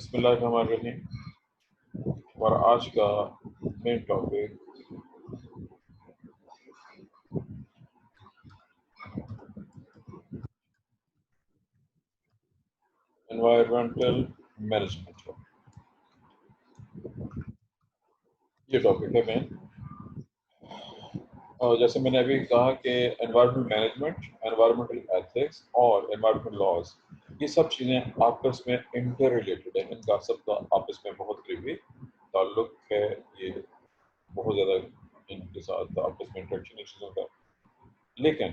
بسم اللہ الرحمن الرحیم. اور آج کا مین ٹاپک انوائرمنٹل مینجمنٹ. یہ ٹاپک ہے مین. جیسے میں نے ابھی کہا کہ انوائرمنٹل مینجمنٹ، انوائرمنٹل ایتھکس اور انوائرمنٹل لاز، یہ سب چیزیں آپس میں انٹر ریلیٹڈ ہیں. ان کا سب کا آپس میں بہت قریبی تعلق ہے. یہ بہت زیادہ ان کے ساتھ آپس میں انٹریکشن ہے چیزوں کا. لیکن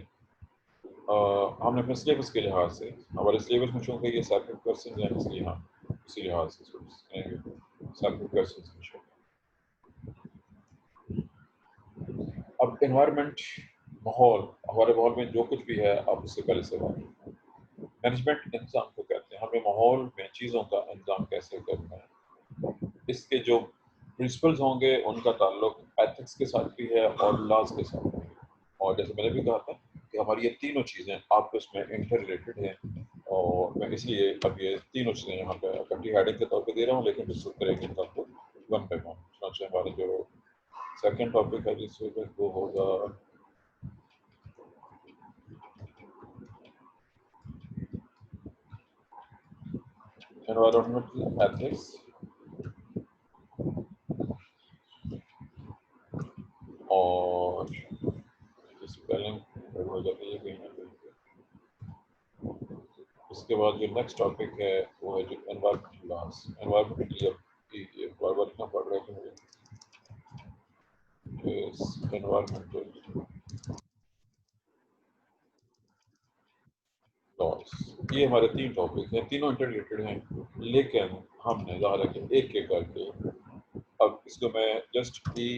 ہم نے اپنے سلیبس کے لحاظ سے، ہمارے سلیبس میں چونکہ یہ سیپریٹ پرسنز ہیں، اس لیے ہم اسی لحاظ سے سیپریٹ پرسنز میں شو. اب انوائرمنٹ، ماحول، ہمارے ماحول میں جو کچھ بھی ہے آپ اس سے پہلے سے بات. مینجمنٹ انتظام کو کہتے ہیں. ہمیں ماحول میں چیزوں کا انتظام کیسے کرنا ہے، اس کے جو پرنسپلز ہوں گے ان کا تعلق ایتھکس کے ساتھ بھی ہے اور لاز کے ساتھ بھی ہے. اور جیسے میں نے بھی کہا تھا کہ ہماری یہ تینوں چیزیں آپس میں انٹر ریلیٹڈ ہیں، اور میں اس لیے اب یہ تینوں چیزیں یہاں پہ اکٹھی ہیڈنگ کے طور پہ دے رہا ہوں، لیکن ڈسکس کریں گے ان کو ون بائی ون. چنانچہ ہمارا جو سیکنڈ ٹاپک ہے جس پہ وہ ہوگا انوائرمنٹل ایتھکس اور اسپیلنگ ہو جاتی ہے کہیں نہ کہیں. اس کے بعد جو نیکسٹ ٹاپک ہے وہ ہے جو انوائرمنٹل لاز. انوائرمنٹل بار بار اتنا پڑھ رہے ہیں مجھے انوائرمنٹل لاز. یہ ہمارے تین ٹاپک ہیں، تینوں انٹر ریلیٹڈ ہیں، لیکن ہم نے ظاہر ہے کہ ایک ایک کر کے اب اس کو میں جسٹ یہ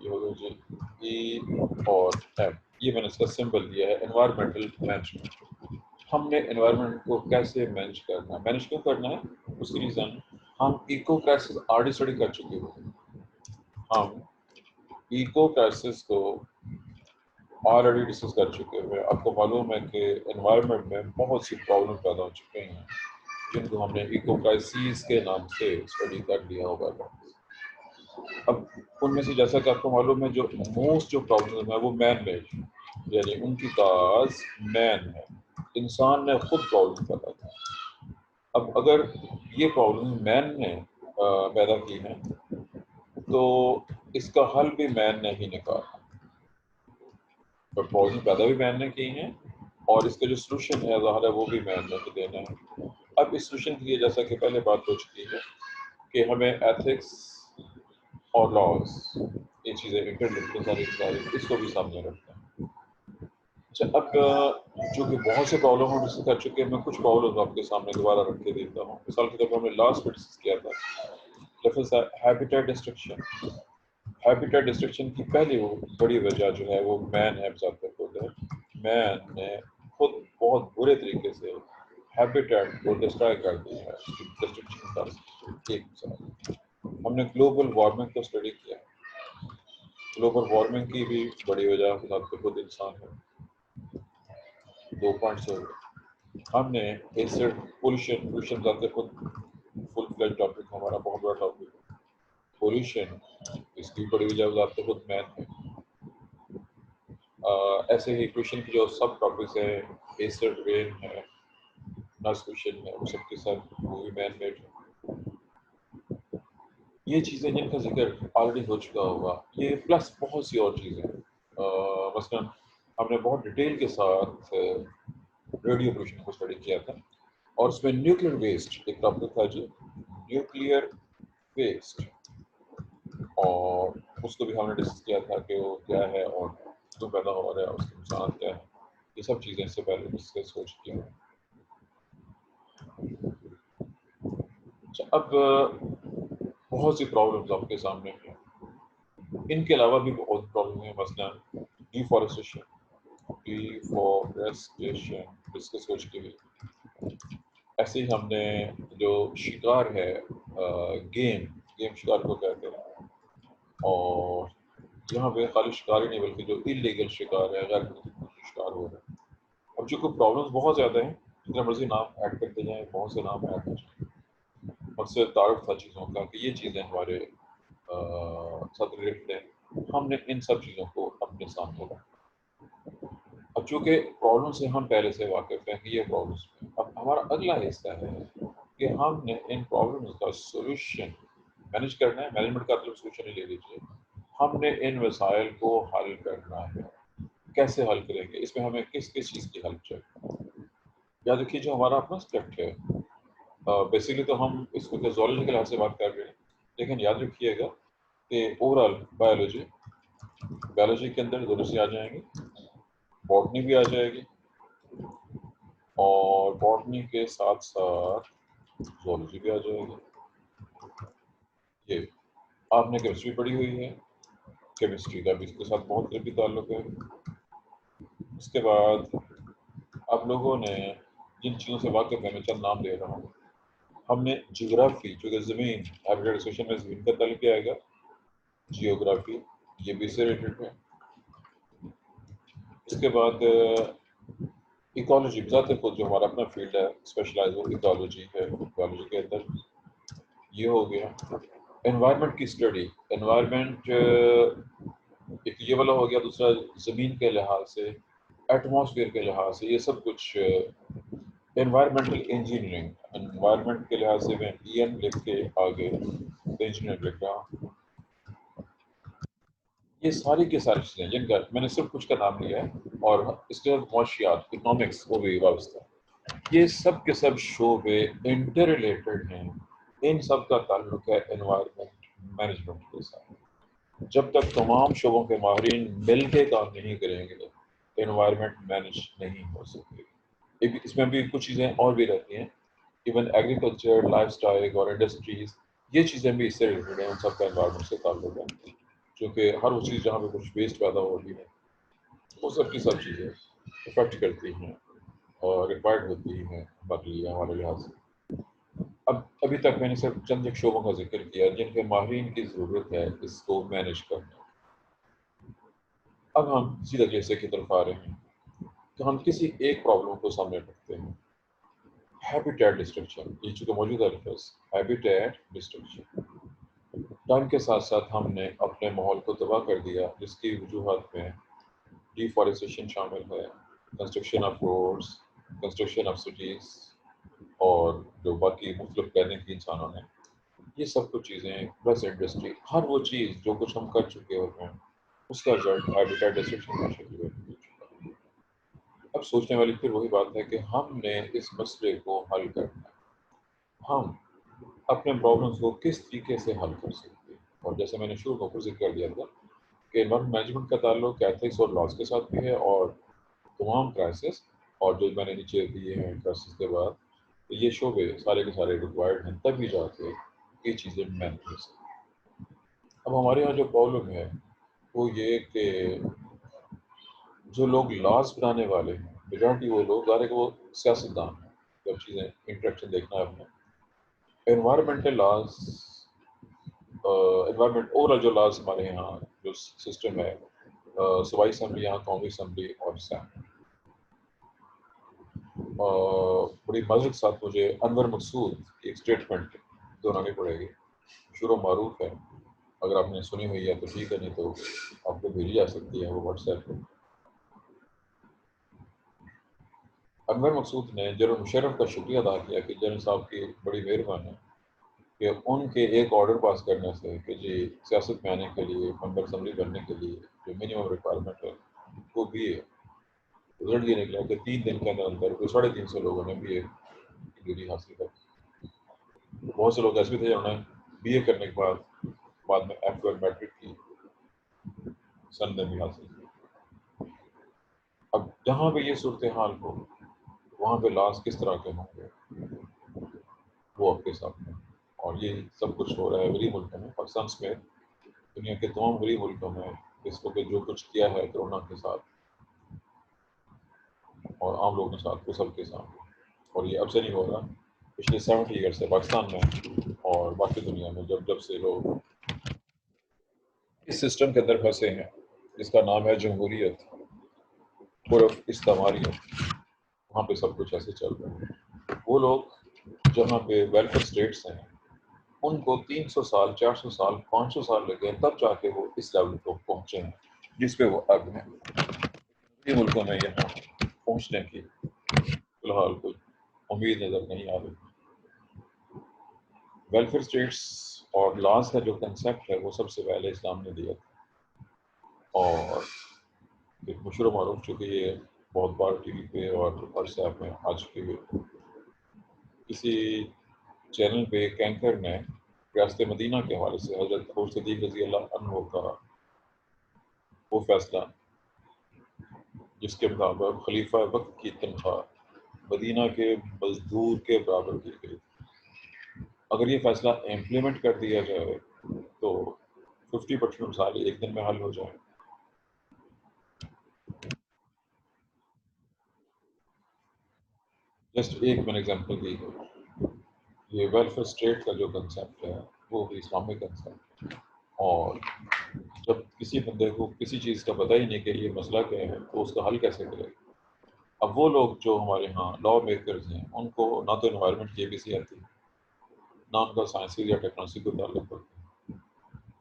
ہوگا جی ای اور ایم، یہ میں نے اس کا سمبل دیا ہے انوائرمنٹل مینجمنٹ. ہم نے انوائرمنٹ کو کیسے مینج کرنا ہے، مینج کیوں کرنا ہے، اس کی ریزن ہم ایکو کرائسس آلریڈی اسٹڈی کر چکے ہوئے. ہم ایکو کرائسس کو آلریڈی ڈسکس کر چکے ہوئے. آپ کو معلوم ہے کہ انوائرمنٹ میں بہت سی پرابلم پیدا ہو چکے ہیں جن کو ہم نے ایکو کرائسس کے نام سے اسٹڈی کر لیا ہوگا. اب ان میں سے جیسا کہ آپ کو معلوم ہے جو موسٹ جو پرابلم ہے وہ مین میڈ، یعنی ان کی کاز مین ہے، انسان نے خود پرابلم پیدا کی. اب اگر یہ پرابلم مین نے پیدا کی ہے تو اس کا حل بھی مین نے ہی نکالا. پرابلم پیدا بھی مین نے کی ہیں اور اس کا جو سلوشن ہے ظاہر ہے وہ بھی مین نے ہی دینا ہے. اب اس سلوشن کے لیے جیسا کہ پہلے بات ہو چکی ہے کہ ہمیں ایتھکس اور لاز، یہ چیزیں انٹر ساری اس کو بھی سامنے رکھتے ہیں. اچھا، اب جو کہ بہت سے پرابلم ہم ڈسکس کر چکے ہیں، میں کچھ پرابلم آپ کے سامنے دوبارہ رکھ کے دیتا ہوں. مثال کے طور پر ہم نے لاسٹ میں ڈسکس کیا تھا لفظ ہیبیٹیٹ ڈسٹرکشن. ہیبیٹیٹ ڈسٹرکشن کی پہلی وہ بڑی وجہ جو ہے وہ مین ہے. مین نے خود بہت برے طریقے سے ہیبیٹیٹ کو ڈسٹرائے کر دیا ہے. ڈسٹرکشن کا ایک مثال ہم نے گلوبل وارمنگ کو اسٹڈی کیا. گلوبل وارمنگ کی بھی بڑی وجہ خود انسان ہے. 2 پوائنٹس ہو گئے. ہم نے ایسڈ پولوشن ذات خود فل فلیج ٹاپک ہمارا بہت بڑا ٹاپک ہے. پولوشن اس کی بڑی وجہ ذات خود مین ہے. ایسے ہی پولوشن کی جو سب ٹاپکس ہیں، ایسڈ رین ہے، نس پولوشن ہے، وہ سب کے ساتھ وہ بھی مین میڈ ہے. یہ چیزیں جن کا ذکر آلریڈی ہو چکا ہوگا، یہ پلس بہت سی اور چیزیں. مثلاً ہم نے بہت ڈیٹیل کے ساتھ ریڈیو پولوشن کو اسٹڈی کیا تھا، اور اس میں نیوکلیئر ویسٹ ایک ٹاپک تھا جی، نیوکلیئر ویسٹ، اور اس کو بھی ہم نے ڈسکس کیا تھا کہ وہ کیا ہے اور کیوں پیدا ہو رہا ہے، اس کے نقصانات کیا ہے. یہ سب چیزیں اس سے پہلے ڈسکس ہو چکی ہیں. اچھا، اب بہت سی پرابلمز آپ کے سامنے ہیں. ان کے علاوہ بھی بہت پرابلم ہیں. مثلا ڈیفارسٹیشن ڈسکس ہو چکی ہوئی. ایسے ہی ہم نے جو شکار ہے، گیم شکار کو کہتے ہیں، اور یہاں پہ خالی شکار ہی نہیں بلکہ جو انلیگل شکار ہے، غیر شکار ہو رہا ہے. اب چونکہ پرابلمس بہت زیادہ ہیں، جتنا مرضی نام ایڈ کرتے جائیں، بہت سے نام ایڈ کر جائیں. مقصد تعارف تھا چیزوں کا کہ یہ چیزیں ہمارے ساتھ ریلیٹڈ ہیں، ہم نے ان سب چیزوں کو اپنے سامنے رکھا۔ اب چونکہ پرابلم سے ہم پہلے سے واقف ہیں کہ یہ پرابلمس ہیں، اب ہمارا اگلا حصہ ہے کہ ہم نے ان پرابلمس کا سولوشن مینیج کرنا ہے۔ مینجمنٹ کا مطلب سولوشن ہی لے لیجیے، ہم نے ان وسائل کو حل کرنا ہے۔ کیسے حل کریں گے؟ اس میں ہمیں کس کس چیز کی ہیلپ چاہیے؟ یاد رکھیے جو ہمارا اپنا اسکرپٹ ہے، بیسکلی تو ہم اس کو زولوجی کے لحاظ سے بات کر رہے ہیں، لیکن یاد رکھیے گا کہ اوور آل بایولوجی کے اندر دونوں سے آ جائیں گے، باٹنی بھی آ جائے گی، اور باٹنی کے ساتھ ساتھ زولوجی بھی آ جائے گی۔ یہ آپ نے کیمسٹری پڑھی ہوئی ہے، کیمسٹری کا بھی اس کے ساتھ بہت قریبی تعلق ہے۔ اس کے بعد آپ لوگوں نے جن چیزوں سے واقف ہے، میں چند نام لے رہا ہوں۔ ہم نے جیوگرافی، چونکہ زمین ہیبیٹیٹ ایسوسیشن میں زمین کا تعلق کیا آئے گا، جیوگرافی یہ بھی اس سے ریلیٹڈ ہے۔ اس کے بعد ایکالوجی، بذات خود جو ہمارا اپنا فیلڈ ہے اسپیشلائز، وہ ایکالوجی ہے۔ ایکالوجی کے اندر یہ ہو گیا۔ انوائرمنٹ کی اسٹڈی، انوائرمنٹ ایک یہ والا ہو گیا، دوسرا زمین کے لحاظ سے، ایٹماسفیئر کے لحاظ سے، یہ سب کچھ انوائرمنٹل انجینئرنگ، انوائرمنٹ کے لحاظ سے میں این لکھ کے آگے انجینئر لکھ رہا ہوں۔ یہ ساری کی ساری چیزیں جن کا میں نے صرف کچھ کا نام لیا ہے، اور اس کے بعد معاشیات، اکنامکس، وہ بھی وابستہ، یہ سب کے سب شعبے انٹر ریلیٹڈ ہیں۔ ان سب کا تعلق ہے انوائرمنٹ مینجمنٹ کے ساتھ۔ جب تک تمام شعبوں کے ماہرین مل کے کام نہیں کریں گے، انوائرمنٹ مینج نہیں ہو سکے۔ اس میں بھی کچھ چیزیں اور بھی رہتی ہیں، ایون ایگریکلچر، لائف اسٹائل اور انڈسٹریز، یہ چیزیں بھی اس سے ریلیٹڈ ہیں، ان سب کا انوائرمنٹ سے تعلق ہے۔ کیونکہ ہر وہ چیز جہاں پہ کچھ ویسٹ پیدا ہو رہی ہے، وہ سب کی سب چیزیں افیکٹ کرتی ہیں اور ریکوائرڈ ہوتی ہیں باقی ہمارے لحاظ سے۔ ابھی تک میں نے صرف چند ایک شعبوں کا ذکر کیا جن کے ماہرین کی ضرورت ہے اس کو مینیج کرنا۔ اب ہم سیدھے جیسے کی طرف آ رہے ہیں کہ ہم کسی ایک پرابلم کو سامنے رکھتے ہیں، ہیبیٹیٹ ڈسٹرکشن۔ یہ چونکہ موجودہ لفظ ہیبیٹیٹ ڈسٹرکشن، ٹائم کے ساتھ ساتھ ہم نے اپنے ماحول کو تباہ کر دیا، جس کی وجوہات میں ڈیفارسٹیشن شامل ہے، construction of roads, construction of cities, اور جو باقی مختلف پلاننگ کی انسانوں نے، یہ سب کچھ چیزیں پلس انڈسٹری، ہر وہ چیز جو کچھ ہم کر چکے ہوتے ہیں اس کا رزلٹ ہیبیٹیٹ ڈسٹرکشن کا شکل ہے۔ اب سوچنے والی پھر وہی بات ہے کہ ہم نے اس مسئلے کو حل کرنا ہے، ہم اپنے پرابلمس کو کس طریقے سے حل کر سکتے ہیں۔ اور جیسے میں نے شروع میں ذکر کر دیا تھا کہ انوائرمنٹ مینجمنٹ کا تعلق ایتھکس اور لاز کے ساتھ بھی ہے، اور تمام کرائسس اور جو میں نے نیچے دیے ہیں کرائسس کے بعد، یہ شعبے سارے کے سارے ریکوائرڈ ہیں، تبھی جا کے یہ چیزیں مینج ہو سکیں۔ اب ہمارے یہاں جو پرابلم ہے وہ یہ کہ جو لوگ لاز بنانے والے ہیں، میجورٹی وہ لوگ ظاہر ہے کہ وہ سیاستدان ہیں، جب چیزیں انٹریکشن دیکھنا ہے اپنے انوائرمنٹل لاز، انوائرمنٹ اوور جو لاز ہمارے یہاں جو سسٹم ہے، صوبائی اسمبلی، یہاں قومی اسمبلی اور سینٹ، بڑی معذرت کے ساتھ مجھے انور مقصود کی ایک اسٹیٹمنٹ دہرانی پڑے گی، مشہور و معروف ہے، اگر آپ نے سنی ہوئی ہے تو ٹھیک ہے، نہیں تو آپ کو بھیجی جا سکتی ہے وہ واٹس ایپ پہ۔ انور مقصود نے جنرل مشرف کا شکریہ ادا کیا کہ جنرل صاحب کی بڑی مہربانی کہ ان کے ایک آرڈر پاس کرنے سے کہ جی سیاست میں آنے کے لیے، ممبر اسمبلی بننے کے لیے جو منیمم ریکوائرمنٹ ہے وہ بھی ہے۔ رزلٹ یہ نکلا کہ 3 دن کے اندر کوئی 350 لوگوں نے بی اے کی ڈگری حاصل کر کی۔ بہت سے لوگ ایسے بھی تھے جنہوں نے بی اے کرنے کے بعد میں F12 میٹرک کی سن میں بھی حاصل کی۔ اب جہاں پہ یہ صورتحال ہو وہاں پہ لاز کس طرح کے ہوں گے وہ آپ کے سامنے، اور یہ سب کچھ ہو رہا ہے غریب ملکوں میں، پاکستان سمیت دنیا کے تمام غریب ملکوں میں اس وقت جو کچھ کیا ہے کرونا کے ساتھ اور عام لوگوں کے ساتھ، وہ سب کے سامنے، اور یہ اب سے نہیں ہو رہا، پچھلے 70 ایئر سے پاکستان میں اور باقی دنیا میں جب سے لوگ اس سسٹم کے اندر پھنسے ہیں جس کا نام ہے جمہوریت، عرف استعماریت، وہاں پہ سب کچھ ایسے چل رہا ہے۔ وہ لوگ جہاں پہ ویلفیئر اسٹیٹس ہیں ان کو 300 سال 400 سال 500 سال لگے تب جا کے وہ اس لیول کو پہنچے ہیں جس پہ وہ اب ہیں. یہ ملکوں میں یہاں پہنچنے کی فی الحال کوئی امید نظر نہیں آ رہی. ویلفیئر اسٹیٹس اور لاس کا جو کنسیپٹ ہے وہ سب سے پہلے اسلام نے دیا تھا، اور ایک مشہور معروف چونکہ یہ بہت بار ٹی وی پہ اور واٹس ایپ میں آ چکی ہوئی. کسی چینل پہ ایک اینکر نے ریاست مدینہ کے حوالے سے حضرت ابو صدیق رضی اللہ عنہ کا وہ فیصلہ جس کے مطابق خلیفہ وقت کی تنخواہ مدینہ کے مزدور کے برابر کی گئی، اگر یہ فیصلہ امپلیمنٹ کر دیا جائے تو 50% مسائل ایک دن میں حل ہو جائیں. جسٹ ایک میں نے ایگزامپل دی ہے. یہ ویلفیئر اسٹیٹ کا جو کنسیپٹ ہے وہ بھی اسلامک کنسیپٹ ہے، اور جب کسی بندے کو کسی چیز کا پتہ ہی نہیں کہ یہ مسئلہ کیا ہے تو اس کا حل کیسے کرے. اب وہ لوگ جو ہمارے ہاں لا میکرز ہیں ان کو نہ تو انوائرمنٹ کی ABC آتی ہے، نہ ان کا سائنسی یا ٹیکنالوجی کو تعلق ہوتا ہے.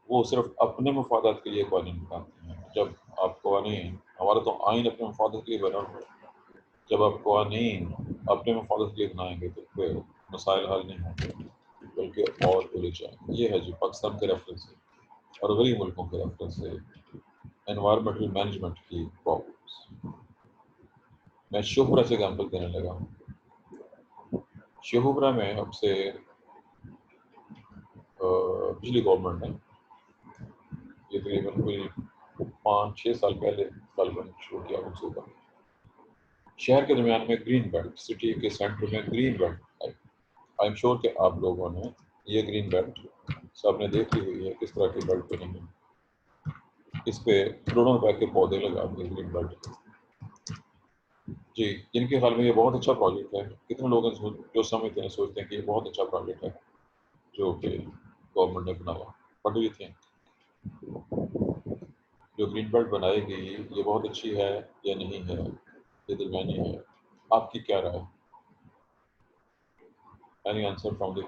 وہ صرف اپنے مفادات کے لیے قوانین بناتے ہیں. جب آپ قوانین، ہمارا تو آئین اپنے مفادات کے لیے بنا ہوا ہے، جب آپ قوانین اپنے مفادات کے لیے بنائیں گے تو پھر مسائل حل نہیں ہوں گے بلکہ اور بولے جائیں. یہ ہے جو پاکستان کے ریفرنس سے اور غریب ملکوں کے ریفرنس سے انوائرمنٹل مینجمنٹ کی پرابلمس. میں شوہرہ سے ایگزامپل دینے لگا ہوں. شوہرہ میں اب سے پچھلی گورنمنٹ نے یہ تقریباً کوئی 5-6 سال پہلے غالباً شروع کیا منصوبہ. شہر کے درمیان میں گرین بیلٹ، سٹی کے سینٹر میں گرین بیلٹ ہے. آئی ایم شیور کہ آپ لوگوں نے یہ گرین بیلٹ سب نے دیکھی ہوئی ہے کس طرح کی بیلٹ بنی ہے. اس پہ کروڑوں روپے کے پودے لگا دیے گرین بیلٹ. جی، جن کے خیال میں یہ بہت اچھا پروجیکٹ ہے. کتنے لوگ جو سمجھتے ہیں سوچتے ہیں کہ یہ بہت اچھا پروجیکٹ ہے جو کہ گورنمنٹ نے بنایا. What do you think? جو گرین بیلٹ بنائی گئی یہ بہت اچھی ہے یا نہیں ہے، یہ درمیانی ہے؟ آپ کی کیا رائے؟ Any answer from the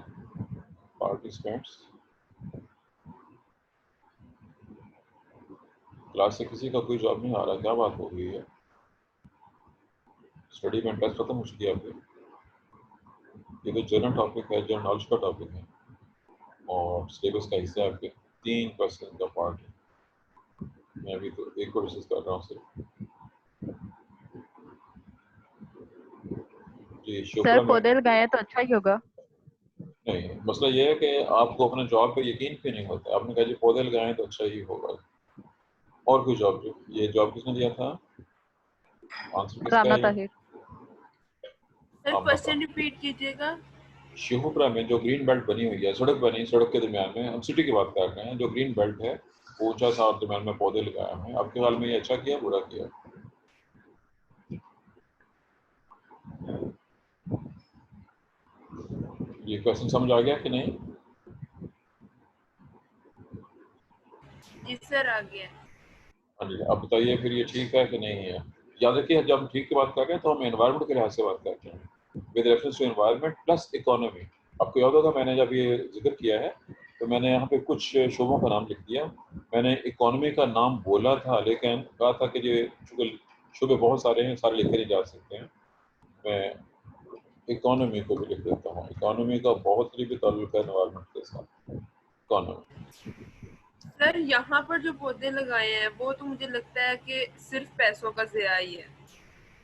participants? Class سے کسی کا کوئی جواب نہیں آ رہا، کیا بات ہو گئی ہے؟ اسٹڈی میں انٹرسٹ ختم ہو چکی ہے آپ کی؟ یہ تو جنرل ٹاپک ہے، جنرل نالج کا ٹاپک ہے اور سلیبس کا حصہ ہے آپ کے. 3% کا پارٹ ہے. میں ابھی تو ایک کو ڈسکس کر رہا ہوں صرف. جی سر شکریہ. میں پودے لگائے تو اچھا ہی ہوگا. نہیں، مسئلہ یہ ہے کہ آپ کو اپنے جاب پہ یقین کیوں نہیں ہوتا. آپ نے کہا جی پودے لگائیں تو اچھا ہی ہوگا. اور کوئی جاب؟ جو یہ جاب کس نے دیا تھا؟ آنسر کس کا رانا ہے؟ طاہر. سر کوشچن ریپیٹ کیجیے گا. شیخوپورہ میں جو گرین بیلٹ بنی ہوئی ہے، سڑک بنی، سڑک کے درمیان میں، ہم سٹی کی بات کر رہے ہیں، جو گرین بیلٹ ہے اونچا سا اور درمیان میں پودے لگائے ہیں، آپ کے خیال میں یہ اچھا کیا برا کیا؟ یہ کوشچن سمجھ آ گیا کہ نہیں؟ جی سر آ گیا. ہاں جی، اب بتائیے پھر یہ ٹھیک ہے کہ نہیں ہے؟ یاد رکھیے جب ہم ٹھیک کی بات کر رہے ہیں تو ہم انوائرمنٹ کے لحاظ سے بات کرتے ہیں، with reference to environment plus economy. آپ کو یاد ہوگا میں نے جب یہ ذکر کیا ہے تو میں نے یہاں پہ کچھ شعبوں کا نام لکھ دیا. میں نے اکانومی کا نام بولا تھا لیکن کہا تھا کہ یہ شعبے بہت سارے ہیں، سارے لکھے نہیں جا سکتے ہیں. میں اکانومی کو بھی لکھ دیتا ہوں. اکانومی کا بہت قریبی تعلق ہے انوائرمنٹ کے ساتھ. اکانومی. سر یہاں پر جو پودے لگائے ہیں وہ تو مجھے لگتا ہے کہ صرف پیسوں کا ضیاع ہی ہے.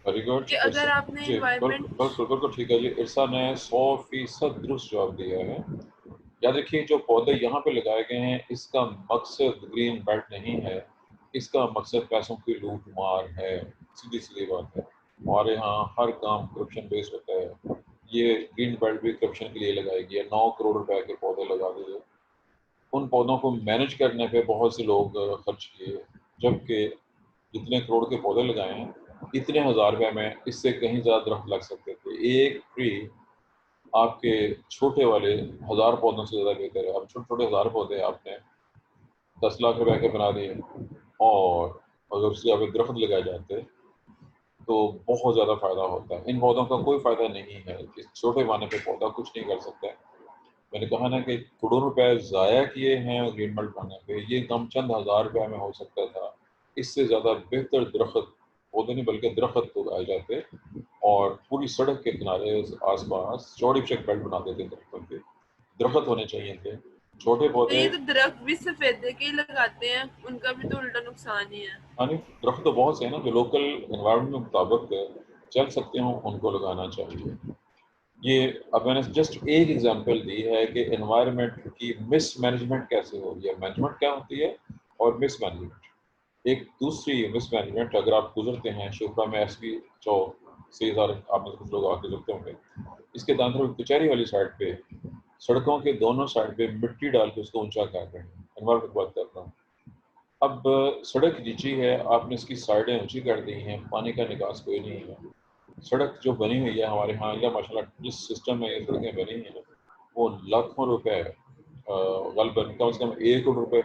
Very good. کہ اگر آپ نے جی انوائرمنٹ بالکل ٹھیک ہے جی. ارسا نے 100% درست جواب دیا ہے. یاد رکھیے جو پودے یہاں پہ لگائے گئے ہیں اس کا مقصد گرین بیلٹ نہیں ہے، اس کا مقصد پیسوں کی لوٹ مار ہے. سیدھی سی بات ہے. ہمارے ہاں ہر کام کرپشن بیس ہوتا ہے. یہ گرین بیلٹ بھی کرپشن کے لیے لگائی گئی ہے. 9 کروڑ روپے کے پودے لگا دیے. ان پودوں کو مینج کرنے پہ بہت سے لوگ خرچ کیے، جبکہ جتنے کروڑ کے پودے لگائے ہیں اتنے ہزار روپے میں اس سے کہیں زیادہ درخت لگ سکتے تھے. ایک ٹری آپ کے چھوٹے والے 1000 پودوں سے زیادہ بہتر ہے. اب چھوٹے 1000 پودے آپ نے 10 لاکھ روپے کے بنا دیے، اور اگر اس سے آپ درخت لگائے جاتے تو بہت زیادہ فائدہ ہوتا ہے. ان پودوں کا کوئی فائدہ نہیں ہے. اس چھوٹے پانے پہ پودا کچھ نہیں کر سکتا ہے. میں نے کہا نا کہ کروڑوں روپے ضائع کیے ہیں گرین بیلٹ بنانے پہ، یہ کام چند ہزار روپے میں ہو سکتا تھا، اس سے زیادہ بہتر درخت پودے نہیں بلکہ درخت اگائے جاتے اور پوری سڑک کے کنارے آس پاس چوڑی چیک بیلٹ بناتے تھے درختوں کے، درخت ہونے چاہیے تھے چھوٹے تو پودے۔ یہ تو درخت بھی سفیدے کے ہی لگاتے ہیں، ان کا بھی تو الٹا نقصان ہی ہے۔ ہاں درخت تو بہت سے ہیں نا جو لوکل انوائرمنٹ کے مطابق چل سکتے ہوں، ان کو لگانا چاہیے۔ یہ اب میں نے جسٹ ایک ایگزامپل دی ہے کہ انوائرمنٹ کی مس مینجمنٹ کیسے ہو رہی ہے، مینجمنٹ کیا ہوتی ہے اور مس مینجمنٹ۔ ایک دوسری مس مینجمنٹ، اگر آپ گزرتے ہیں شوپا میں ایس پی چوک سے، آپ میں کچھ لوگ آ کے گزرتے ہوں گے، اس کے داندر کچہری والی سائڈ پہ سڑکوں کے دونوں سائڈ پہ مٹی ڈال کے اس کو اونچا کر رہے ہیں، انوائرمنٹ بات کر رہا ہوں۔ اب سڑک نیچی ہے، آپ نے اس کی سائڈیں اونچی کر دی ہیں، پانی کا نکاس کوئی نہیں ہے۔ سڑک جو بنی ہوئی ہے ہمارے ہاں یا ماشاء اللہ جس سسٹم میں یہ سڑکیں بنی ہیں وہ لاکھوں روپے غالباً کم سے کم 1 کروڑ روپے،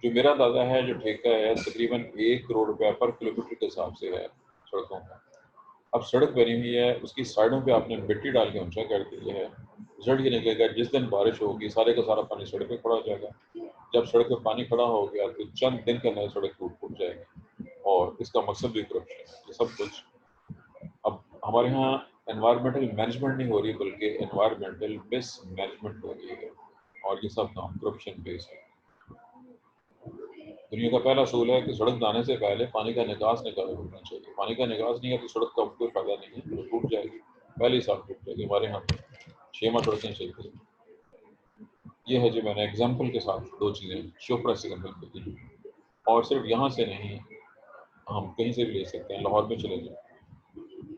جو میرا اندازہ ہے جو ٹھیکہ ہے تقریباً 1 کروڑ روپے پر کلومیٹر کے حساب سے ہے سڑکوں کا۔ اب سڑک بنی ہوئی ہے، اس کی سائڈوں پہ آپ نے مٹی ڈال کے اونچا کر دیا ہے، رزلٹ یہ نکلے گا جس دن بارش ہوگی سارے کا سارا پانی سڑک پہ کھڑا ہو جائے گا۔ جب سڑک پہ پانی کھڑا ہو گیا تو چند دن کے اندر سڑک ٹوٹ جائے گی، اور اس کا مقصد بھی کرپشن ہے، یہ سب کچھ۔ اب ہمارے ہاں انوائرمنٹل مینجمنٹ نہیں ہو رہی بلکہ انوائرمنٹل مس مینجمنٹ ہو رہی ہے، اور یہ سب کام کرپشن بیس ہے۔ دنیا کا پہلا اصول ہے کہ سڑک بنانے سے پہلے پانی کا نکاس ہونا چاہیے، پانی کا نکاس نہیں ہے تو سڑک کا کوئی فائدہ نہیں ہے، وہ ٹوٹ جائے گی، پہلے ہی سال ٹوٹ جائے گی۔ ہمارے یہاں 6 ماہ سڑکیں چلتی ہیں۔ یہ ہے جو میں نے ایگزامپل کے ساتھ 2 چیزیں شوپرا سے ایگزامپل کی تھی، اور صرف یہاں سے نہیں ہم کہیں سے بھی لے سکتے ہیں، لاہور میں چلے جائیں،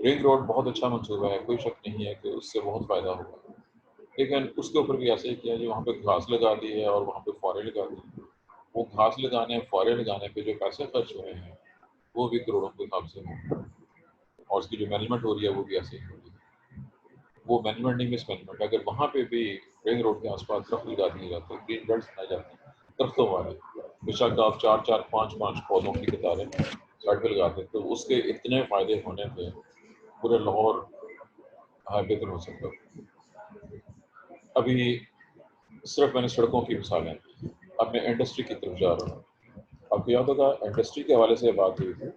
رنگ روڈ بہت اچھا منصوبہ ہے، کوئی شک نہیں ہے کہ اس سے بہت فائدہ ہوگا، لیکن اس کے اوپر بھی ایسے ہی کیا جی وہاں پہ گھاس لگا دی ہے اور وہاں پہ فوارے لگا دی، وہ گھاس لگانے فوارے لگانے پہ جو پیسے خرچ ہوئے ہیں وہ بھی کروڑوں کے حساب سے ہوں، اور اس کی جو مینجمنٹ ہو رہی ہے وہ بھی ایسے ہی ہو رہی ہے، وہ مینجمنٹ نہیں مس مینجمنٹ۔ اگر وہاں پہ بھی رنگ روڈ کے آس پاس درخت لگا دیے جاتے، گرین بیلٹس بنائے جاتے ہیں درختوں والے، بے شک آپ 4 4 5 5 پودوں کی قطاریں سائڈ پہ لگاتے تو اس کے اتنے فائدے ہونے پہ پورے لاہور بہتر ہو سکتا۔ ابھی صرف میں نے سڑکوں کی مثالیں، اب میں انڈسٹری کی طرف جا رہا ہوں۔ آپ کو یاد ہوگا انڈسٹری کے حوالے سے بات ہوئی تھی،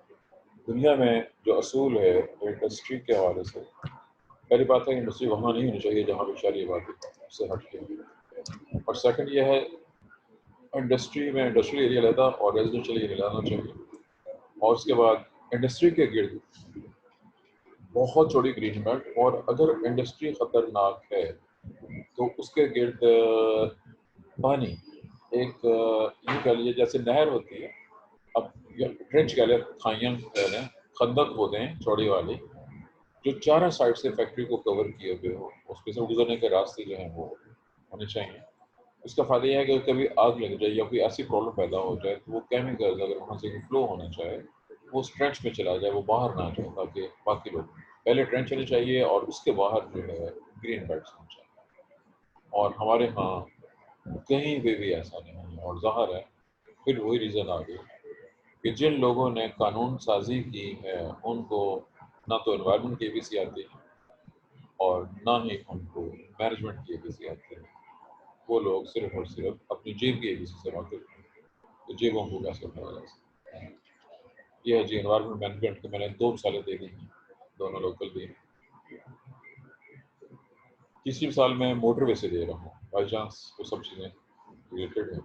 دنیا میں جو اصول ہے انڈسٹری کے حوالے سے، پہلی بات ہے انڈسٹری وہاں نہیں ہونی چاہیے جہاں پہ شہری آبادی اس سے ہٹ کے، اور سیکنڈ یہ ہے انڈسٹری میں انڈسٹریل ایریا لیتا اور ریزیڈینشیل ایریا لینا چاہیے، اور اس کے بعد انڈسٹری کے گرد بہت چوڑی گرین بیلٹ، اور اگر انڈسٹری خطرناک ہے تو اس کے گرد پانی ایک یوں کہہ لیجیے جیسے نہر ہوتی ہے، اب ٹرنچ کہہ لیں، کھائیاں کہہ لیں، خندق ہوتے ہیں چوڑی والی جو چاروں سائڈ سے فیکٹری کو کور کیے ہوئے ہو، اس پہ سے گزرنے کے راستے جو ہیں وہ ہونے چاہیے۔ اس کا فائدہ یہ ہے کہ کبھی آگ لگ جائے یا کوئی ایسی پرابلم پیدا ہو جائے تو وہ کیمیکل اگر وہاں سے فلو ہونا چاہے وہ اس ٹرنچ میں چلا جائے، وہ باہر نہ جائے، تاکہ باقی لوگ پہلے ٹرنچ ہونی چاہیے اور اس کے باہر جو ہے گرین بیلٹس ہونا چاہیے، اور ہمارے ہاں کہیں پہ بھی ایسا نہیں ہے، اور ظاہر ہے پھر وہی ریزن آ گئی کہ جن لوگوں نے قانون سازی کی ہے ان کو نہ تو انوائرمنٹ کی اے بی سی آتی ہے اور نہ ہی ان کو مینجمنٹ کی اے بی سی آتی ہے، وہ لوگ صرف اور صرف اپنی جیب کی اے بی سی سے واقف ہیں، تو جیبوں کو کیسے اٹھایا جا سکتا ہے۔ یہ ہے جی انوائرمنٹ مینجمنٹ کے میں نے 2 مثالیں دے دی ہیں، دونوں لوکل بھی ہیں۔ تیسری مثال میں موٹر وے سے دے رہا ہوں، بائی چانس وہ سب چیزیں ریلیٹڈ ہیں۔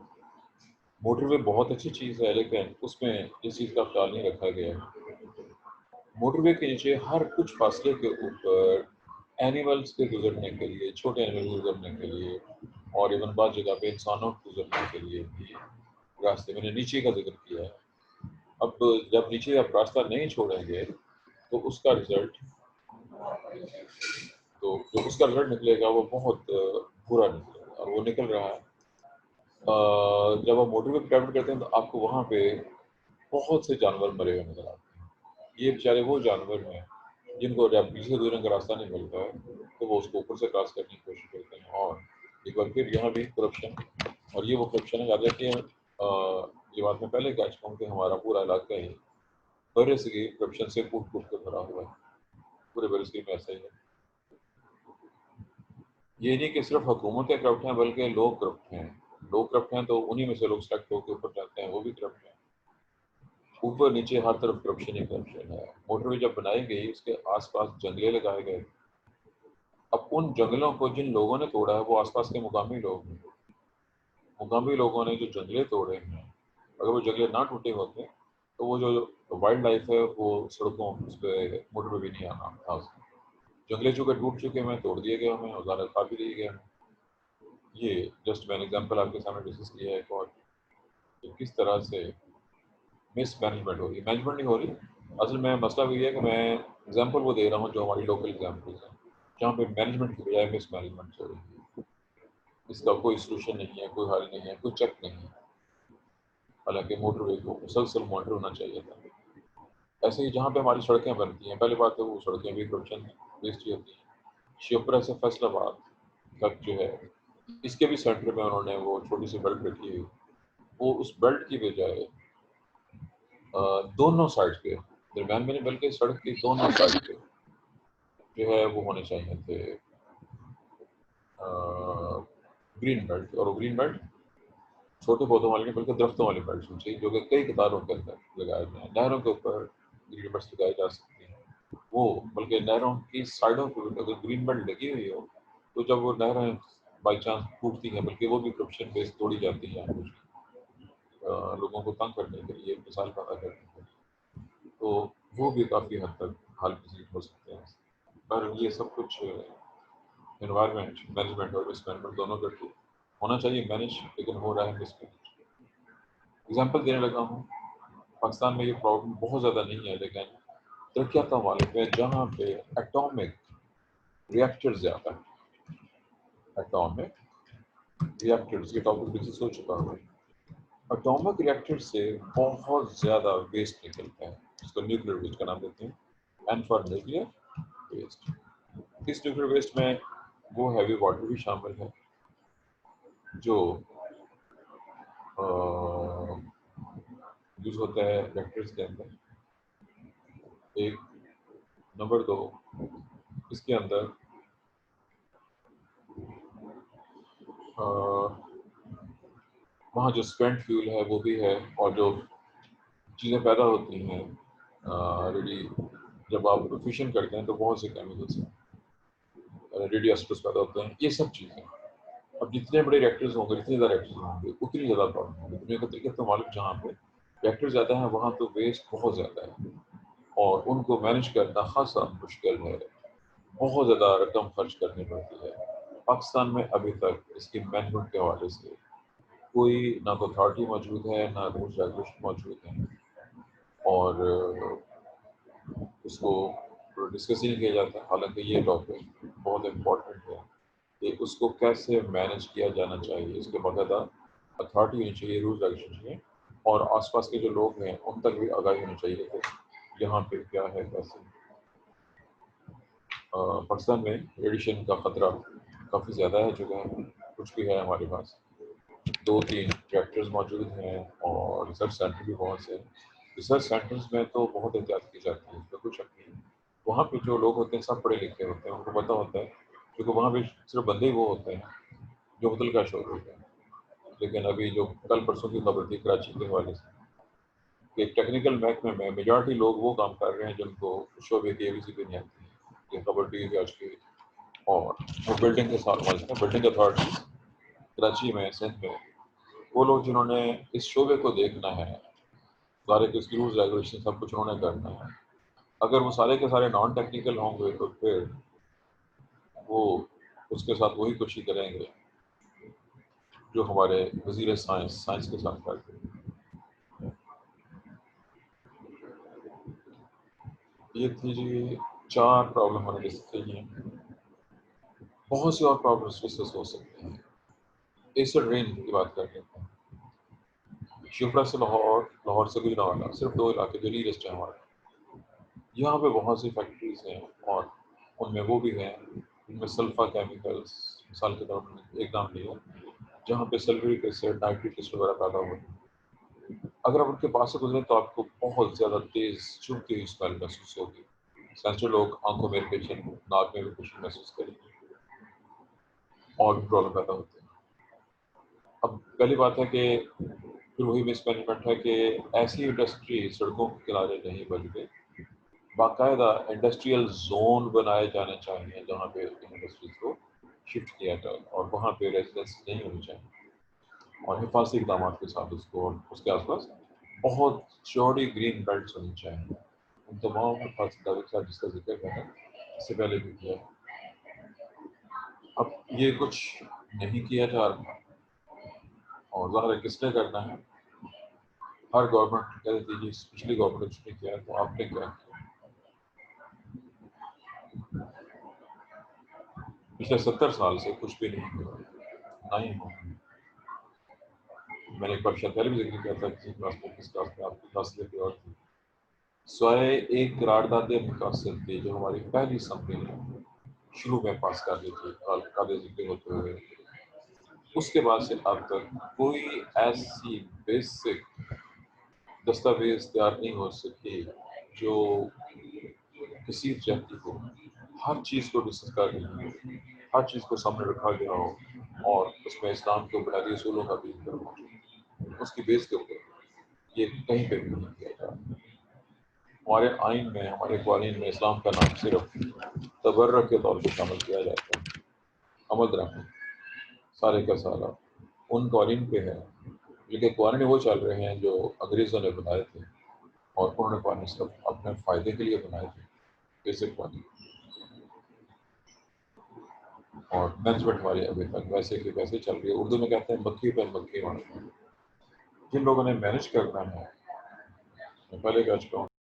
موٹر وے بہت اچھی چیز ہے لیکن اس میں اس چیز کا خیال نہیں رکھا گیا ہے، موٹر وے کے نیچے ہر کچھ فاصلے کے اوپر اینیملس کے گزرنے کے لیے، چھوٹے اینیمل گزرنے کے لیے، اور ایون بعض جگہ پہ انسانوں کو گزرنے کے لیے بھی راستے میں نے نیچے کا ذکر کیا ہے۔ اب جب نیچے آپ راستہ نہیں چھوڑیں گے تو اس کا رزلٹ نکلے گا وہ بہت برا نکلے گا، اور وہ نکل رہا ہے۔ جب آپ موٹر وے پہ ٹریول کرتے ہیں تو آپ کو وہاں پہ بہت سے جانور مرے ہوئے نظر آتے ہیں، یہ بیچارے وہ جانور ہیں جن کو جب پیچھے سے گزرنے کا راستہ نہیں ملتا ہے تو وہ اس کو اوپر سے کراس کرنے کی کوشش کرتے ہیں، اور ایک بار پھر یہاں بھی کرپشن، اور یہ وہ کرپشن ہے یاد رکھیے، یہ بات میں پہلے کہہ چکا ہوں کہ ہمارا پورا علاقہ ہی بر صغیر کرپشن سے کوٹ کوٹ کر بھرا ہوا ہے، پورے بر صغیر میں ایسا ہی ہے۔ یہ نہیں کہ صرف حکومتیں کرپٹ ہیں بلکہ لوگ کرپٹ ہیں. لوگ کرپٹ ہیں تو انہی میں سے لوگ سلیکٹ ہو کے اوپر جاتے ہیں, وہ بھی کرپٹ ہیں. اوپر نیچے ہر طرف کرپشن ہی کرپشن ہے. موٹر وے جب بنائی گئی اس کے آس پاس جنگلے لگائے گئے. اب ان جنگلوں کو جن لوگوں نے توڑا ہے وہ آس پاس کے مقامی لوگ ہیں. مقامی لوگوں نے جو جنگلے توڑے ہیں, اگر وہ جنگلے نہ ٹوٹے ہوتے تو وہ جو وائلڈ لائف ہے وہ سڑکوں اس پہ موٹر وے بھی نہیں آنا تھا. جنگلے چونکہ ٹوٹ چکے ہیں, توڑ دیے گئے ہمیں, اور زیادہ کافی دیے گئے ہیں. یہ جسٹ میں نے ایگزامپل آپ کے سامنے ڈسکس کیا ہے. ایک اور کس طرح سے مس مینجمنٹ ہو رہی ہے. مینجمنٹ نہیں ہو رہی, اصل میں مسئلہ یہ ہے کہ میں ایگزامپل وہ دے رہا ہوں جو ہماری لوکل ایگزامپلس ہیں جہاں پہ مینجمنٹ کی بجائے مس مینجمنٹ ہو رہی ہے. اس کا کوئی سلوشن نہیں ہے, کوئی حل نہیں ہے, کوئی چیک نہیں ہے. حالانکہ موٹر وے کو مسلسل مانیٹر ہونا چاہیے تھا. ایسے ہی جہاں پہ ہماری سڑکیں بنتی ہیں, پہلی بات تو وہ سڑکیں بھی کرپشن بیسڈ ہوتی ہیں. شیوپورہ سے فیصل آباد تک جو ہے اس کے بھی سینٹر میں انہوں نے وہ چھوٹی سی بیلٹ رکھی ہوئی. وہ اس بیلٹ کی بجائے دونوں سائڈ پہ, درمیان میں نہیں بلکہ سڑک کی دونوں سائڈ پہ جو ہے وہ ہونے چاہیے تھے گرین بیلٹ. اور وہ گرین بیلٹ چھوٹے پودوں والی نہیں بلکہ درختوں والی بیلٹ ہونی چاہیے جو کہ کئی قطاروں کے اندر لگائے جائیں. نہروں کے اوپر گرین بیلٹس لگائی جا سکتی ہیں. وہ بلکہ نہروں کی سائڈوں پہ اگر گرین بیلٹ لگی ہوئی ہو تو جب وہ نہریں بائی چانس ٹوٹتی ہیں, بلکہ وہ بھی کرپشن بیس توڑی جاتی ہیں لوگوں کو تنگ کرنے کے لیے, مثال پیدا کرنے کے لیے, تو وہ بھی کافی حد تک حل پذیر ہو سکتے ہیں. پر یہ سب کچھ انوائرمنٹ مینجمنٹ اور مس مینجمنٹ دونوں کا ہونا چاہیے مینج, لیکن ہو رہا ہے مس مینج. ایگزامپل دینے لگا ہوں, پاکستان میں یہ پرابلم بہت زیادہ نہیں ہے, لیکن ترقی یافتہ ممالک میں جہاں پہ ایٹامک ریئیکٹر زیادہ ہیں, ایٹامک ریئیکٹرز, یہ ٹاپک ڈسکس ہو چکا ہے. اٹامک ریئیکٹر سے بہت زیادہ ویسٹ نکلتا ہے, اس کو نیوکلیر ویسٹ کا نام دیتے ہیں, اینڈ فار نیوکلیر ویسٹ. اس نیوکلیر ویسٹ میں وہ ہیوی واٹر بھی شامل ہے جو یوز ہوتا ہے ریئیکٹرز کے اندر. ایک نمبر 2, اس کے اندر وہاں جو اسپینٹ فیول ہے وہ بھی ہے, اور جو چیزیں پیدا ہوتی ہیں ریڈی جب آپ فشن کرتے ہیں تو بہت سے کیمیکلس ہیں, ریڈیو ایسیڈز پیدا ہوتے ہیں. یہ سب چیزیں اب جتنے بڑے ریئیکٹرز ہوں گے, جتنے زیادہ ریئیکٹرز ہوں گے اتنی زیادہ پرابلم ہوگی. دنیا کا ترقی یافتہ ممالک جہاں پہ ریئیکٹر زیادہ ہیں وہاں تو ویسٹ بہت زیادہ ہے, اور ان کو مینیج کرنا خاصا مشکل ہے, بہت زیادہ رقم خرچ کرنی پڑتی ہے. پاکستان میں ابھی تک اس کی مینجمنٹ کے حوالے سے کوئی نہ تو اتھارٹی موجود ہے, نہ رولز ریگولیشن موجود ہیں, اور اس کو ڈسکس ہی نہیں کیا جاتا. حالانکہ یہ ٹاپک بہت امپورٹنٹ ہے کہ اس کو کیسے مینیج کیا جانا چاہیے. اس کے باقاعدہ اتھارٹی ہونی چاہیے, رولز ریگولیشن چاہیے, اور آس پاس کے جو لوگ ہیں ان تک بھی آگاہی ہونی چاہیے کہ یہاں پہ کیا ہے کیسے. پاکستان میں ریڈیشن کا خطرہ کافی زیادہ ہے, جو کہ کچھ بھی ہے ہمارے پاس 2-3 ریئیکٹرز موجود ہیں, اور ریسرچ سینٹر بھی بہت سے. ریسرچ سینٹرز میں تو بہت احتیاط کی جاتی ہے, اس میں کچھ شک نہیں. وہاں پہ جو لوگ ہوتے ہیں سب پڑھے لکھے ہوتے ہیں, ان کو پتہ ہوتا ہے, کیونکہ وہاں پہ صرف بندے ہی وہ ہوتے ہیں جو متعلقہ شعبے ہوتے ہیں. لیکن ابھی جو کل پرسوں کی خبر تھی کراچی کے حوالے سے کہ ٹیکنیکل محکمے میں میجارٹی لوگ وہ کام کر رہے ہیں جن کو شعبے کی ABC بھی نہیں آتی ہے. یہ خبر ٹی آج کی, اور وہ بلڈنگ کے ساتھ ملک ہیں, بلڈنگ اتھارٹیز کراچی میں, سندھ میں, وہ لوگ جنہوں نے اس شعبے کو دیکھنا ہے, سارے کے رولز ریگولیشن سب کچھ انہوں نے کرنا ہے. اگر وہ سارے کے سارے نان ٹیکنیکل ہوں گے تو پھر وہ اس کے ساتھ وہی کچھ ہی کریں گے جو ہمارے وزیر سائنس کے ساتھ کرتے ہیں. یہ تھی جی 4 پرابلم ہمیں ڈسکس کی ہیں. بہت سی اور پرابلمس ڈسکس ہو سکتے ہیں. ایسڈ رین کی بات کر لیتے ہیں. شیوپورہ سے لاہور سے گجرانوالہ, صرف 2 علاقے جو نیئرسٹ ہیں ہمارے. یہاں پہ بہت سی فیکٹریز ہیں, اور ان میں وہ بھی ہیں جن میں سلفا کیمیکلز, مثال کے طور پر ایک نام لیا, جہاں پہ سلفریک ایسڈ, نائٹرک ایسڈ وغیرہ پیدا ہوتے ہیں. اگر آپ ان کے پاس سے گزریں تو آپ کو بہت زیادہ تیز چبھتی ہوئی اسمیل محسوس ہوگی. سینسٹر لوگ آنکھوں میں اریٹیشن, ناک میں اریٹیشن محسوس کریں گے. اور بھی پرابلم پیدا ہوتے ہیں. اب پہلی بات ہے کہ پھر وہی مس مینجمنٹ ہے کہ ایسی انڈسٹری سڑکوں کے کنارے نہیں بلکہ باقاعدہ انڈسٹریل زون بنائے جانے چاہیے جہاں پہ انڈسٹریز کو شفٹ کیا جائے اور وہاں پہ ریزیڈنس نہیں ہونی چاہیے, اور حفاظتی اقدامات کے ساتھ اس کو اور اس کے آس پاس بہت چوڑی گرین بیلٹس ہونی چاہیے. ان تمام حفاظتی اقدامات کے ساتھ جس کا ذکر میں نے اس سے پہلے بھی کیا. اب یہ کچھ نہیں کیا جا رہا اور ظاہر ہے کس نے کرنا ہے. ہر گورنمنٹ کہہ دیتی جی پچھلی گورنمنٹ نے کیا تو آپ نے کیا کیا. پچھلے 70 سال سے کچھ بھی نہیں ہوا, نہ ہی ہو. میں نے ایک بار شاید پہلے بھی ذکر کیا تھا کسی کلاس میں, کس کلاس میں آپ کی کلاس لیتے اور تھی. سوائے ایک قرارداد مقاصد تھی جو ہماری پہلی اسمبلی نے شروع میں پاس کر دی تھی قابل ذکر ہوتے ہوئے, اس کے بعد سے اب تک کوئی ایسی بیسک دستاویز تیار نہیں ہو سکی جو کسی ویکتی کو ہر چیز کو ڈسکس کر رہی ہو, ہر چیز کو سامنے رکھا گیا ہو اور اس میں اسلام کے بنیادی اصولوں کا بھی ذکر ہو. اس کی بیس کے اوپر یہ کہیں پہ بھی نہیں کیا جا رہا. ہمارے آئین میں, ہمارے قوانین میں اسلام کا نام صرف تبرک کے طور پہ شامل کیا جاتا ہے. عمل رکھیں سارے کا سارا ان قوانین پہ ہے, لیکن قوانین وہ چل رہے ہیں جو انگریزوں نے بنائے تھے اور انہوں نے قوانین صرف اپنے فائدے کے لیے بنائے تھے. بیسک قوانین اور مینجمنٹ ہماری ابھی تک ویسے کہ ویسے چل رہی ہے. اردو میں کہتے ہیں مکھی پہ مکھی مارنا. جن لوگوں نے مینج کرنا ہے, میں پہلے کہہ چکا ہوں